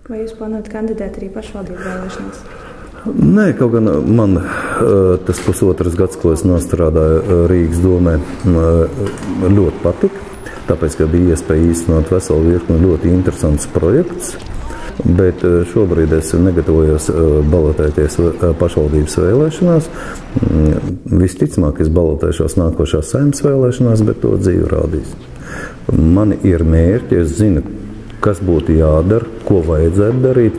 Vai jūs plānojat kandidēt arī pašvaldību vēlēšanās? Nē, kaut gan man tas pusotras gads, ko es nostrādāju Rīgas domē, ļoti patika. Tāpēc, ka bija iespēja īstenot veselu virkni ļoti interesants projekts. Bet šobrīd es negatavojos balotēties pašvaldības vēlēšanās. Visticamāk, es balotēšos nākošās Saeimas vēlēšanās, bet to dzīve rādīs. Man ir mērķi, es zinu, kas būtu jādara, ko vajadzētu darīt.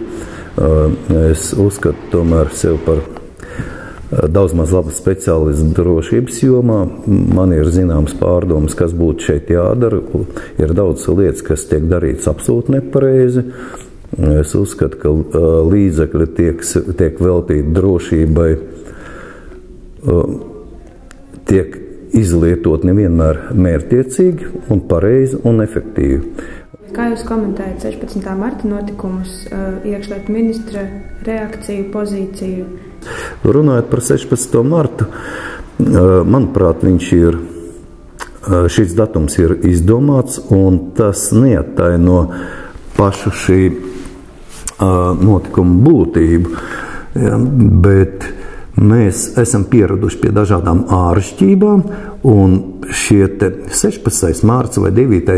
Es uzskatu tomēr sev par daudz maz labu speciālistu drošības jomā. Man ir zināms pārdomas, kas būtu šeit jādara. Ir daudz lietas, kas tiek darīts absolūti nepareizi. Es uzskatu, ka līdzekļi tiek veltīti drošībai, tiek izlietot nevienmēr mērķtiecīgi un pareizi un efektīvi. Kā jūs komentējat 16. marta notikumus, iekšlietu ministra reakciju, pozīciju? Runājot par 16. martu, manuprāt, šis datums ir izdomāts un tas neattaino pašu šī notikuma būtību, ja, bet mēs esam pieraduši pie dažādām āršķībām, un šie 16. mārts vai 9.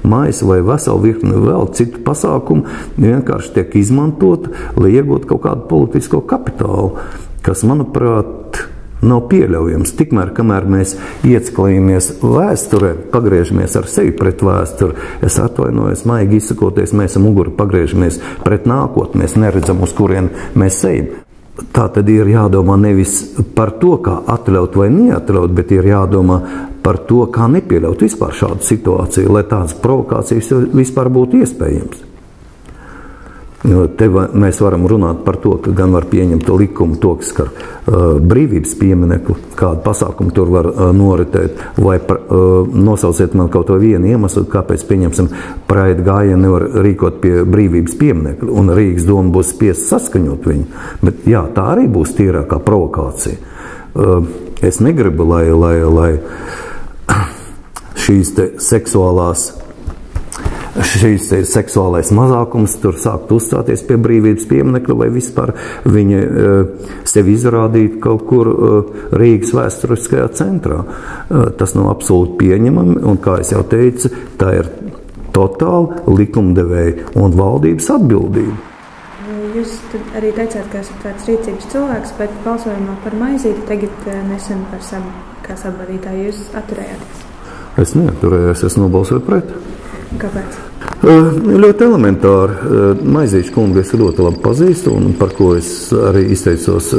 maijs vai veselu virkni vēl citu pasākumu vienkārši tiek izmantot, lai iegūtu kaut kādu politisko kapitālu, kas, manuprāt, nav pieļaujams. Tikmēr, kamēr mēs ieciklējamies vēsturē, pagriežamies ar sevi pret vēsturi, es atvainojos, maigi izsakoties, mēs ar muguru pagriežamies pret nākotni, mēs neredzam, uz kurien mēs ejam. Tā tad ir jādomā nevis par to, kā atļaut vai neatļaut, bet ir jādomā par to, kā nepieļaut vispār šādu situāciju, lai tādas provokācijas vispār būtu iespējams. Te mēs varam runāt par to, ka gan var pieņemt likumu to, kas skar brīvības pieminekli, kādu pasākumu tur var noritēt, vai nosauciet man kaut to vienu iemeslu, kāpēc, pieņemsim, Praida gājienu nevar rīkot pie brīvības pieminekli, un Rīgas doma būs spiest saskaņot viņu. Bet jā, tā arī būs tīrākā provokācija. Es negribu, lai šīs seksuālais mazākums tur sāktu uzstāties pie brīvības pieminekļa vai vispār viņa sevi izrādīt kaut kur Rīgas vēsturiskajā centrā. Tas nav absolūti pieņemami, un, kā es jau teicu, tā ir totāla likumdevēja un valdības atbildība. Jūs arī teicāt, ka esat tāds rīcības cilvēks, bet balsojumā par Maizīti tagad nesen par savu kā sadvadītāju jūs atturējāties. Es neatturējos, es nobalsoju pret. Kāpēc? Ļoti elementāri. Maizīšu kungu es ļoti labi pazīstu, un par ko es arī izteicos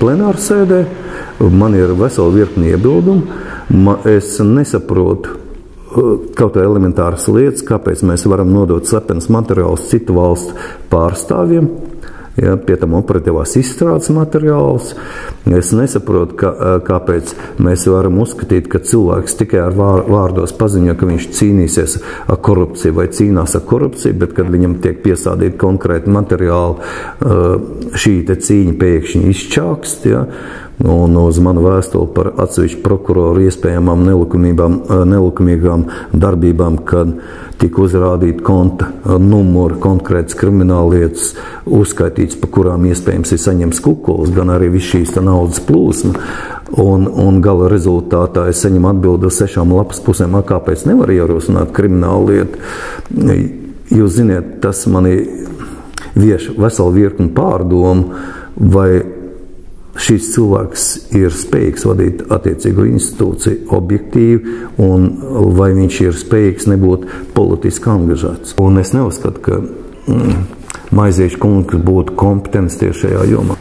plenāru sēdē. Man ir vesela virkni iebildumu. Es nesaprotu kaut kā elementāras lietas, kāpēc mēs varam nodot slepenas materiālus citu valstu pārstāvjiem, ja, pie tam operatīvās izstrādes materiālus. Es nesaprotu, kāpēc mēs varam uzskatīt, ka cilvēks tikai ar vārdos paziņo, ka viņš cīnīsies ar korupciju vai cīnās ar korupciju, bet kad viņam tiek piesādīti konkrēti materiāli, šī te cīņa pēkšņi izčākst, ja, un uz manu vēstuli par atsevišķu prokuroru iespējamām nelikumīgām darbībām, kad tika uzrādīta konta numuri, konkrētas krimināllietas, uzskaitīts, pa kurām iespējams ir saņemts kukulis, gan arī viss šīs naudas plūsma. Un gala rezultātā es saņemu atbildi uz 6 lapas pusēm, kāpēc nevar ierosināt kriminālu lietu. Jūs ziniet, tas mani vieš veselu virkni pārdomu, vai šis cilvēks ir spējīgs vadīt attiecīgo institūciju objektīvi, un vai viņš ir spējīgs nebūt politiski angažēts. Un es neuzskatu, ka Maizīšu kungs būtu kompetents tieši šajā jomā.